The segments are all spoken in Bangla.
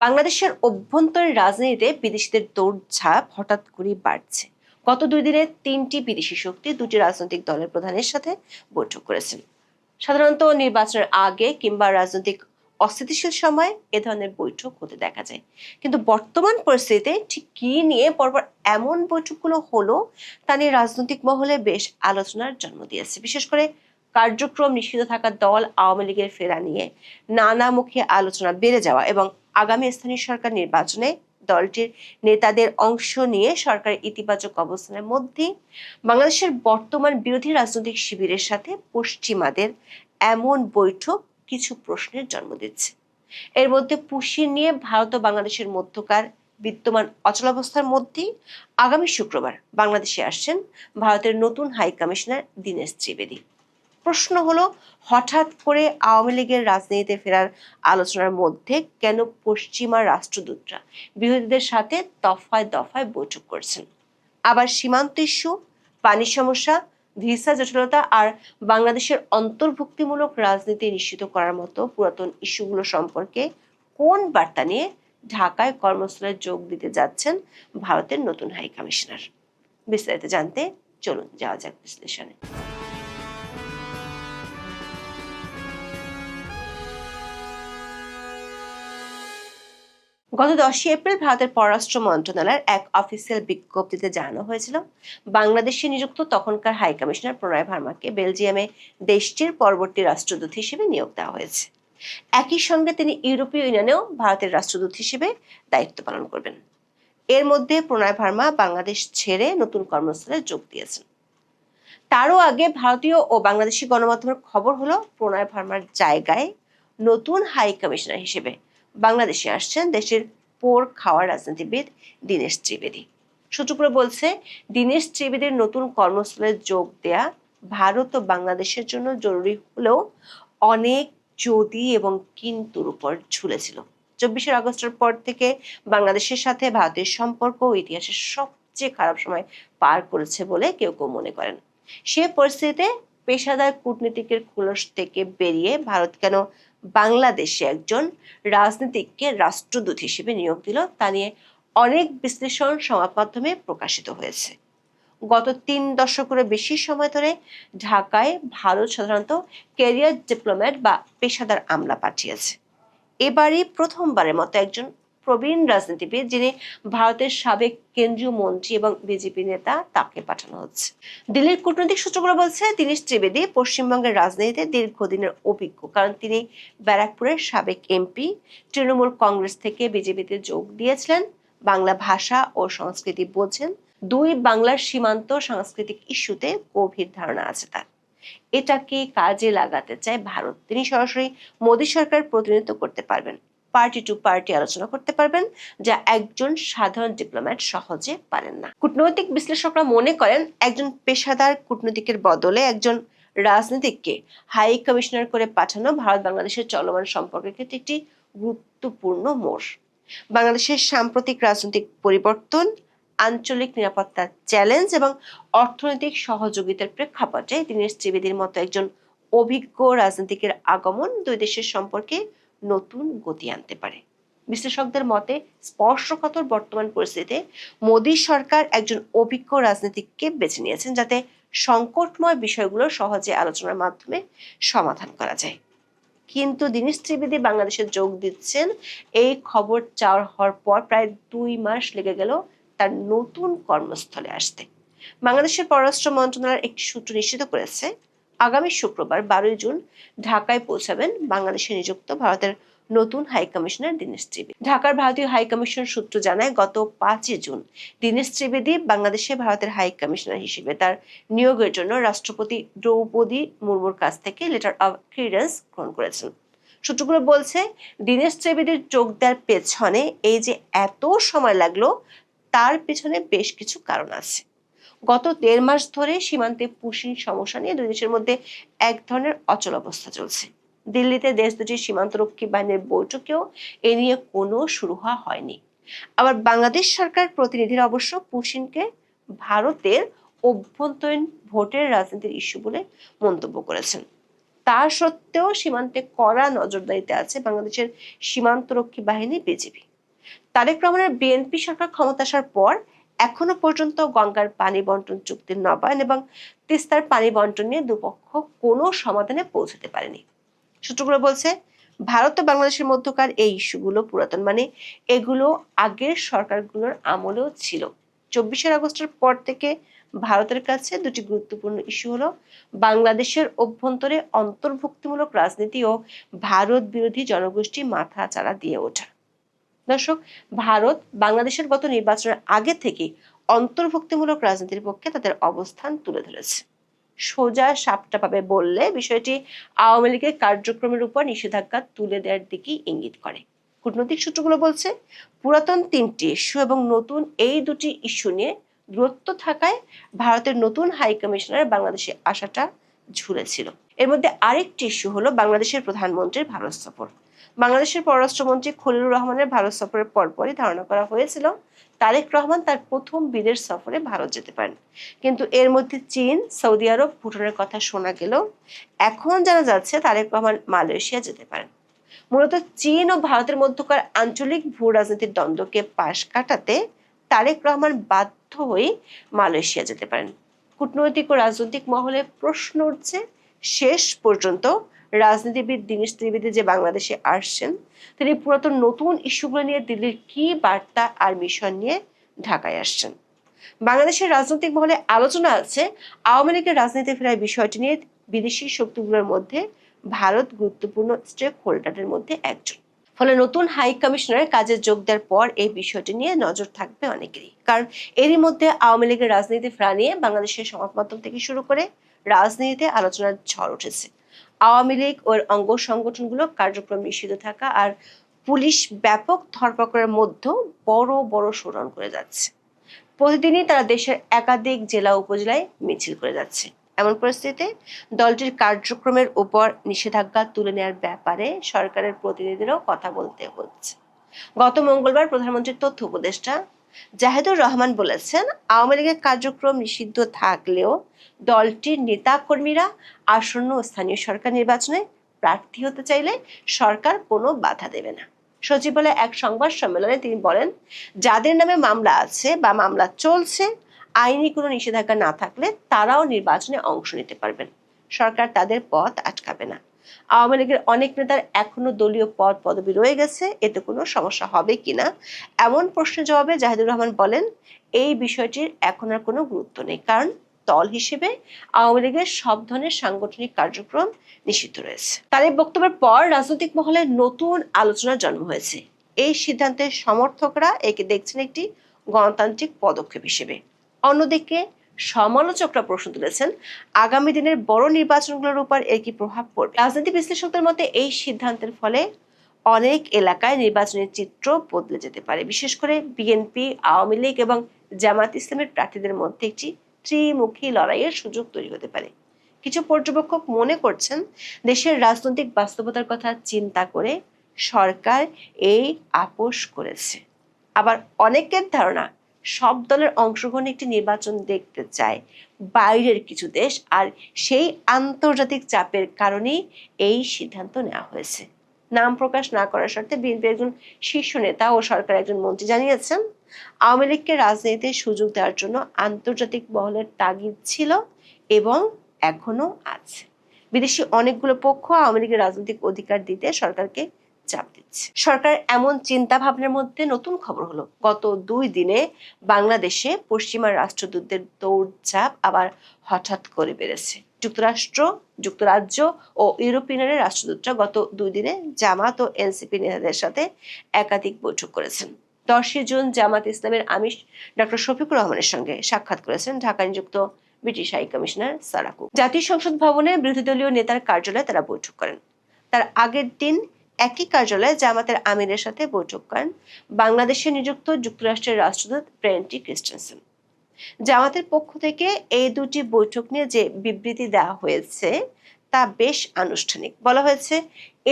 বাংলাদেশের অভ্যন্তরীণ রাজনীতিতে বিদেশিদের দৌড়ঝাঁপ হঠাৎ করেই বাড়ছে। গত 2 দিনে 3টি বিদেশি শক্তি 2টি রাজনৈতিক দলের প্রধানের সাথে বৈঠক করেছেন। সাধারণত নির্বাচনের আগে কিংবা রাজনৈতিক অস্থিতিশীল সময়ে এ ধরনের বৈঠক হতে দেখা যায়, কিন্তু বর্তমান পরিস্থিতিতে ঠিক কি নিয়ে পরপর এমন বৈঠকগুলো হলো তা নিয়ে রাজনৈতিক মহলে বেশ আলোচনার জন্ম দিয়েছে। বিশেষ করে কার্যক্রম নিষিদ্ধ থাকা দল আওয়ামী লীগের ফেরা নিয়ে নানামুখী আলোচনা বেড়ে যাওয়া এবং আগামী স্থানীয় সরকার নির্বাচনে দলটির নেতাদের অংশ নিয়ে সরকারের ইতিবাচক অবস্থানের মধ্যে বাংলাদেশের বর্তমান বিরোধী রাজনৈতিক শিবিরের সাথে পশ্চিমাদের এমন বৈঠক কিছু প্রশ্নের জন্ম দিচ্ছে। এর মধ্যে পুশিন নিয়ে ভারত ও বাংলাদেশের মধ্যকার বিদ্যমান অচলাবস্থার মধ্যেই আগামী শুক্রবার বাংলাদেশে আসছেন ভারতের নতুন হাই কমিশনার দীনেশ ত্রিবেদী। প্রশ্ন হলো, হঠাৎ করে আওয়ামী লীগের রাজনীতিতে ফেরার আলোচনার মধ্যে কেন পশ্চিমা রাষ্ট্রদূতরা বিরোধীদের সাথে দফায় দফায় বৈঠক করছেন? আবার সীমান্ত ইস্যু, পানি সমস্যা, ভিসা জটিলতা আর বাংলাদেশের অন্তর্ভুক্তিমূলক রাজনীতি নিশ্চিত করার মতো পুরাতন ইস্যুগুলো সম্পর্কে কোন বার্তা নিয়ে ঢাকায় কর্মস্থলে যোগ দিতে যাচ্ছেন ভারতের নতুন হাই কমিশনার? বিস্তারিত জানতে চলুন যাওয়া যাক বিশ্লেষণে। গত 10 এপ্রিল ভারতের পররাষ্ট্র মন্ত্রণালয়ের এক অফিসিয়াল বিজ্ঞপ্তিতে জানানো হয়েছিল, বাংলাদেশে নিযুক্ত তখনকার হাই কমিশনার প্রণয় ভার্মাকে বেলজিয়ামে দেশটির পরবর্তী রাষ্ট্রদূত হিসেবে নিয়োগ দেওয়া হয়েছে। একই সঙ্গে তিনি ইউরোপীয় ইউনিয়নেও ভারতের রাষ্ট্রদূত হিসেবে দায়িত্ব পালন করবেন। এর মধ্যে প্রণয় ভার্মা বাংলাদেশ ছেড়ে নতুন কর্মস্থলে যোগ দিয়েছেন। তারও আগে ভারতীয় ও বাংলাদেশি গণমাধ্যমের খবর হলো, প্রণয় ভার্মার জায়গায় নতুন হাই কমিশনার হিসেবে বাংলাদেশে আসছেন দেশের পোর খাওয়া রাজনীতিবিদ দীনেশ ত্রিবেদী। সূত্রগুলো বলছে, দীনেশ ত্রিবেদীর নতুন কর্মস্থলে যোগ দেয়া ভারত ও বাংলাদেশের জন্য জরুরি হলেও অনেক যদি এবং কিন্তুর উপর ঝুলেছিল। 24 আগস্টের পর থেকে বাংলাদেশের সাথে ভারতের সম্পর্ক ইতিহাসের সবচেয়ে খারাপ সময় পার করেছে বলে কেউ কেউ মনে করেন। সে পরিস্থিতিতে পেশাদার কূটনীতিকের খোলস থেকে বেরিয়ে ভারত কেন বাংলাদেশে একজন রাজনীতিককে রাষ্ট্রদূত হিসেবে নিয়োগ দিল তা নিয়ে অনেক বিশ্লেষণ সংবাদ মাধ্যমে প্রকাশিত হয়েছে। গত 3 দশকেরও বেশি সময় ধরে ঢাকায় ভারত সাধারণত ক্যারিয়ার ডিপ্লোম্যাট বা পেশাদার আমলা পাঠিয়েছে। এবারই প্রথমবারের মতো একজন প্রবীণ রাজনীতিবিদ, যিনি ভারতের সাবেক কেন্দ্রীয় মন্ত্রী এবং বিজেপি নেতা, তাকে পাঠানো হচ্ছে। দিল্লির কূটনৈতিক সূত্রগুলো বলছে, দীনেশ ত্রিবেদী পশ্চিমবঙ্গের রাজনীতিতে দীর্ঘদিনের অভিজ্ঞ, কারণ তিনি ব্যারাকপুরের সাবেক এমপি, তৃণমূল কংগ্রেস থেকে বিজেপিতে যোগ দিয়েছিলেন, বাংলা ভাষা ও সংস্কৃতি বোঝেন, দুই বাংলার সীমান্ত সাংস্কৃতিক ইস্যুতে গভীর ধারণা আছে তার। এটাকে কাজে লাগাতে চায় ভারত। তিনি সরাসরি মোদী সরকার প্রতিনিধিত্ব করতে পারবেন, পার্টি টু পার্টি আলোচনা করতে পারবেন, যা একজন সাধারণ ডিপ্লোম্যাট সহজে পারেন না। কূটনৈতিক বিশ্লেষকরা মনে করেন, একজন পেশাদার কূটনীতিকের বদলে একজন রাজনীতিককে হাই কমিশনার করে পাঠানো ভারত বাংলাদেশের চলমান সম্পর্কের ক্ষেত্রে একটি গুরুত্বপূর্ণ মোড়। বাংলাদেশের সাম্প্রতিক রাজনৈতিক পরিবর্তন, আঞ্চলিক নিরাপত্তার চ্যালেঞ্জ এবং অর্থনৈতিক সহযোগিতার প্রেক্ষাপটে দীনেশ ত্রিবেদীর মতো একজন অভিজ্ঞ রাজনীতিকের আগমন দুই দেশের সম্পর্কে নতুন গতি আনতে পারে। বিশ্লেষকদের মতে, স্পর্শকাতর বর্তমান পরিস্থিতিতে মোদী সরকার একজন অভিজ্ঞ রাজনীতিককে বেছে নিয়েছেন, যাতে সংকটময় বিষয়গুলো সহজে আলোচনার মাধ্যমে সমাধান করা যায়। কিন্তু দীনেশ ত্রিবেদী বাংলাদেশে যোগ দিচ্ছেন এই খবর চাওয়ার হওয়ার পর প্রায় 2 মাস লেগে গেল তার নতুন কর্মস্থলে আসতে। বাংলাদেশের পররাষ্ট্র মন্ত্রণালয়ের একটি সূত্র নিশ্চিত করেছে, আগামী শুক্রবার 12 জুন ঢাকায় পৌঁছাবেন বাংলাদেশে নিযুক্ত ভারতের নতুন হাই কমিশনার দীনেশ ত্রিবেদী। ঢাকার ভারতীয় হাই কমিশন সূত্র জানায়, গত 5 জুন দীনেশ ত্রিবেদী বাংলাদেশে ভারতের হাই কমিশনার হিসেবে তার নিয়োগের জন্য রাষ্ট্রপতি দ্রৌপদী মুর্মুর কাছ থেকে লেটার অব ক্লিয়ারেন্স গ্রহণ করেছেন। সূত্রগুলো বলছে, দীনেশ ত্রিবেদীর যোগ দেওয়ার পেছনে এই যে এত সময় লাগলো, তার পেছনে বেশ কিছু কারণ আছে। গত 1.5 মাস ধরে সীমান্তে পুশিন সমস্যা নিয়ে দুই দেশের মধ্যে এক ধরনের অচলাবস্থা চলছে। দিল্লিতে দেশ দুটির সীমান্তরক্ষী বাহিনীর বৈঠকেও এ নিয়ে কোনো শুরু হয়নি। আবার বাংলাদেশ সরকার প্রতিনিধিরা অবশ্য পুশিনকে ভারতের অভ্যন্তরীণ ভোটের রাজনীতির ইস্যু বলে মন্তব্য করেছেন। তা সত্ত্বেও সীমান্তে কড়া নজরদারিতে আছে বাংলাদেশের সীমান্তরক্ষী বাহিনী বিজিবি। তারেক রহমানের বিএনপি সরকার ক্ষমতা আসার পর এখনো পর্যন্ত গঙ্গার পানি বন্টন চুক্তির নবায়ন এবং তিস্তার পানি বন্টন নিয়ে দুপক্ষ কোনো সমাধানে পৌঁছাতে পারেনি। সূত্রগুলো বলছে, ভারত ও বাংলাদেশের মধ্যকার এই ইস্যুগুলো পুরাতন, মানে এগুলো আগের সরকারগুলোর আমলেও ছিল। 24 আগস্টের পর থেকে ভারতের কাছে দুটি গুরুত্বপূর্ণ ইস্যু হলো বাংলাদেশের অভ্যন্তরে অন্তর্ভুক্তিমূলক রাজনীতি ও ভারত বিরোধী জনগোষ্ঠী মাথাচাড়া দিয়ে ওঠা। দর্শক, ভারত বাংলাদেশের গত নির্বাচনের আগে থেকে অন্তর্ভুক্তিমূলক রাজনীতির পক্ষে তাদের অবস্থান তুলে ধরেছে। সোজা সাপটাভাবে বললে বিষয়টি আওয়ামী লীগের কার্যক্রমের উপর নিষেধাজ্ঞা তুলে দেওয়ার দিকেই ইঙ্গিত করে। কূটনৈতিক সূত্রগুলো বলছে, পুরাতন 3টি ইস্যু এবং নতুন এই 2টি ইস্যু নিয়ে দূরত্ব থাকায় ভারতের নতুন হাই কমিশনার বাংলাদেশে আসাটা ঝুলেছিল। এর মধ্যে আরেকটি ইস্যু হলো বাংলাদেশের প্রধানমন্ত্রীর ভারত সফর। বাংলাদেশের পররাষ্ট্রমন্ত্রী খলিলুর রহমানের ভারত সফরের পরপরই ধারণা করা হয়েছিল তারেক রহমান তার প্রথম বিদেশ সফরে ভারত যেতে পারেন। কিন্তু এর মধ্যে চীন, সৌদি আরব, ভুটানের কথা শোনা গেলেও এখন জানা যাচ্ছে তারেক রহমান মালয়েশিয়া যেতে পারেন। মূলত চীন ও ভারতের মধ্যকার আঞ্চলিক ভূ রাজনীতির দ্বন্দ্বকে পাশ কাটাতে তারেক রহমান বাধ্য হয়ে মালয়েশিয়া যেতে পারেন। কূটনৈতিক ও রাজনৈতিক মহলে প্রশ্ন উঠছে, শেষ পর্যন্ত রাজনীতিবিদ দীনেশ ত্রিবেদী যে বাংলাদেশে আসছেন, তিনি পুরাতন নতুন ইস্যুগুলো নিয়ে দিল্লির কি বার্তা আর মিশন নিয়ে ঢাকায় আসছেন। বাংলাদেশের রাজনৈতিক মহলে আলোচনা আছে আওয়ামী লীগের রাজনীতি ফেরার বিষয়টি নিয়ে বিদেশি শক্তিগুলোর মধ্যে ভারত গুরুত্বপূর্ণ স্টেক হোল্ডারের মধ্যে একজন। ফলে নতুন হাই কমিশনারের কাজে যোগ দেওয়ার পর এই বিষয়টি নিয়ে নজর থাকবে অনেকেরই, কারণ এরই মধ্যে আওয়ামী লীগের রাজনীতি ফেরা নিয়ে বাংলাদেশের সংবাদ মাধ্যম থেকে শুরু করে রাজনীতিতে আলোচনার ঝড় উঠেছে। আওয়ামী লীগ ও অঙ্গ সংগঠনগুলো কার্যক্রম নিষিদ্ধ থাকা আর পুলিশ ব্যাপক ধরপাকড়ের মধ্যে বড় বড় শোডাউন করে যাচ্ছে। প্রতিদিনই তারা দেশের একাধিক জেলা উপজেলায় মিছিল করে যাচ্ছে। এমন পরিস্থিতিতে দলটির কার্যক্রমের উপর নিষেধাজ্ঞা তুলে নেওয়ার ব্যাপারে সরকারের প্রতিনিধিরাও কথা বলতে হচ্ছে। গত মঙ্গলবার প্রধানমন্ত্রীর তথ্য উপদেষ্টা জাহিদুর রহমান বলেছেন, আওয়ামী লীগের কার্যক্রম নিষিদ্ধ থাকলেও দলটির নেতা কর্মীরা আসন্ন স্থানীয় সরকার নির্বাচনে প্রার্থী হতে চাইলে সরকার কোনো বাধা দেবে না। সচিবালয়ে এক সংবাদ সম্মেলনে তিনি বলেন, যাদের নামে মামলা আছে বা মামলা চলছে, আইনি কোনো নিষেধাজ্ঞা না থাকলে তারাও নির্বাচনে অংশ নিতে পারবেন। সরকার তাদের পথ আটকাবে না। আওয়ামী লীগের অনেক নেতার এখনো দলীয় পদ পদবি রয়ে গেছে, এতে কোনো সমস্যা হবে কিনা এমন প্রশ্নের জবাবে জাহিদুর রহমান বলেন, এই বিষয়টির এখন আর কোনো গুরুত্ব নেই, কারণ দল হিসেবে আওয়ামী লীগের সব ধরনের সাংগঠনিক কার্যক্রম নিষিদ্ধ রয়েছে। তার এই বক্তব্যের পর রাজনৈতিক মহলে নতুন আলোচনার জন্ম হয়েছে। এই সিদ্ধান্তের সমর্থকরা একে দেখছেন একটি গণতান্ত্রিক পদক্ষেপ হিসেবে। অন্যদিকে সমালোচকরা প্রশ্ন তুলেছেন, আগামী দিনের বড় নির্বাচনগুলোর উপর এর কি প্রভাব পড়বে। রাজনীতি বিশ্লেষকদের মতে এই সিদ্ধান্তের ফলে অনেক এলাকায় নির্বাচনের চিত্র বদলে যেতে পারে। বিশেষ করে বিএনপি, আওয়ামী লীগ এবং জামাত ইসলামের প্রার্থীদের মধ্যে একটি ত্রিমুখী লড়াইয়ের সুযোগ তৈরি হতে পারে। কিছু পর্যবেক্ষক মনে করছেন, দেশের রাজনৈতিক বাস্তবতার কথা চিন্তা করে সরকার এই আপোষ করেছে। আবার অনেকের ধারণা, সব দলের অংশগ্রহণে একটি নির্বাচন দেখতে চায় বাইরের কিছু দেশ, আর সেই আন্তর্জাতিক চাপের কারণেই এই সিদ্ধান্ত নেওয়া হয়েছে। নাম প্রকাশ না করার শর্তে বিএনপির একজন শীর্ষ নেতা ও সরকারের একজন মন্ত্রী জানিয়েছেন, আওয়ামী লীগকে রাজনীতিতে সুযোগ দেওয়ার জন্য আন্তর্জাতিক মহলের তাগিদ ছিল এবং এখনো আছে। বিদেশি অনেকগুলো পক্ষ আওয়ামী লীগের রাজনৈতিক অধিকার দিতে সরকারকে চাপ দিচ্ছে। সরকার এমন চিন্তা ভাবনার মধ্যে নতুন খবর হলো, গত 2 দিনে বাংলাদেশে পশ্চিমা রাষ্ট্রদূতদের দৌড়ঝাঁপ আবার হঠাৎ করে বেড়েছে। যুক্তরাজ্য ও ইউরোপিয়ানের রাষ্ট্রদূতরা গত 2 দিনে জামাত ও এনসিপি নেতাদের সাথে একাধিক বৈঠক করেছেন। 10 জুন জামাত ইসলামের আমির ডক্টর শফিকুর রহমানের সঙ্গে সাক্ষাৎ করেছেন ঢাকায় নিযুক্ত British high commissioner Sarah Cooke. জাতীয় সংসদ ভবনে বিরোধী দলীয় নেতার কার্যালয়ে তারা বৈঠক করেন। তার আগের দিন একই কার্যালয়ে জামাতের আমিরের সাথে বৈঠক করেন বাংলাদেশে নিযুক্ত যুক্তরাষ্ট্রের রাষ্ট্রদূত ব্রেন্টি ক্রিস্টেনসেন। জামাতের পক্ষ থেকে এই দুটি বৈঠক নিয়ে যে বিবৃতি দেওয়া হয়েছে তা বেশ আনুষ্ঠানিক। বলা হয়েছে,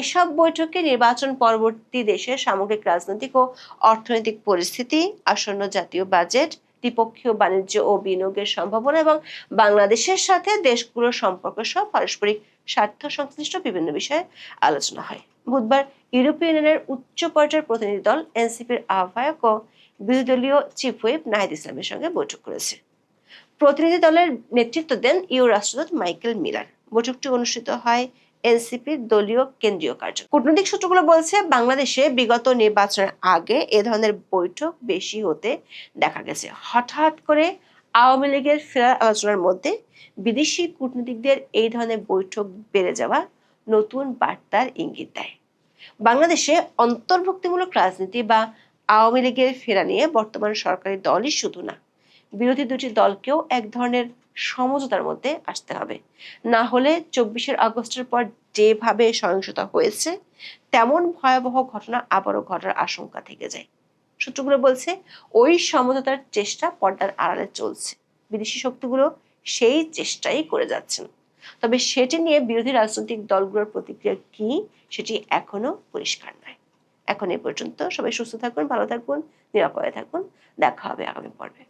এসব বৈঠকে নির্বাচন পরবর্তী দেশের সামগ্রিক রাজনৈতিক ও অর্থনৈতিক পরিস্থিতি, আসন্ন জাতীয় বাজেট, দ্বিপক্ষীয় বাণিজ্য ও বিনিয়োগের সম্ভাবনা এবং বাংলাদেশের সাথে দেশগুলোর সম্পর্ক সহ পারস্পরিক স্বার্থ সংশ্লিষ্ট বিভিন্ন বিষয়ে আলোচনা হয়। বুধবার ইউরোপীয় ইউনিয়নের উচ্চ পর্যায়ের প্রতিনিধি দল এনসিপির আহ্বায়ক ও বিরোধী দলীয় চিফ হুইপ নাহিদ ইসলামের সঙ্গে বৈঠক করেছে। প্রতিনিধি দলের নেতৃত্ব দেন ইউ রাষ্ট্রদূত মাইকেল মিলার। বৈঠকটি অনুষ্ঠিত হয় এনসিপির দলীয় কেন্দ্রীয় কার্যালয়। কূটনৈতিক সূত্রগুলো বলছে, বাংলাদেশে বিগত নির্বাচনের আগে এ ধরনের বৈঠক বেশি হতে দেখা গেছে। হঠাৎ করে আওয়ামী লীগের ফেরার আলোচনার মধ্যে বিদেশি কূটনীতিকদের এই ধরনের বৈঠক বেড়ে যাওয়া নতুন বার্তার ইঙ্গিত দেয়। বাংলাদেশে অন্তর্ভুক্তিমূলক রাজনীতি বা আওয়ামী লীগের ফেরা নিয়ে বর্তমান সরকারি দলই শুধু না, বিরোধী দুটি দলকেও এক ধরনের সমঝোতার মধ্যে আসতে হবে। না হলে 24 আগস্টের পর যেভাবে সহিংসতা হয়েছে তেমন ভয়াবহ ঘটনা আবারও ঘটার আশঙ্কা থেকে যায়। সূত্রগুলো বলছে, ওই সমঝোতার চেষ্টা পর্দার আড়ালে চলছে। বিদেশি শক্তিগুলো সেই চেষ্টাই করে যাচ্ছেন। তবে সেটি নিয়ে বিরোধী রাজনৈতিক দলগুলোর প্রতিক্রিয়া কি, সেটি এখনো পরিষ্কার নয়। এখন এ পর্যন্ত। সবাই সুস্থ থাকুন, ভালো থাকুন, নিরাপদে থাকুন। দেখা হবে আগামী পর্বে।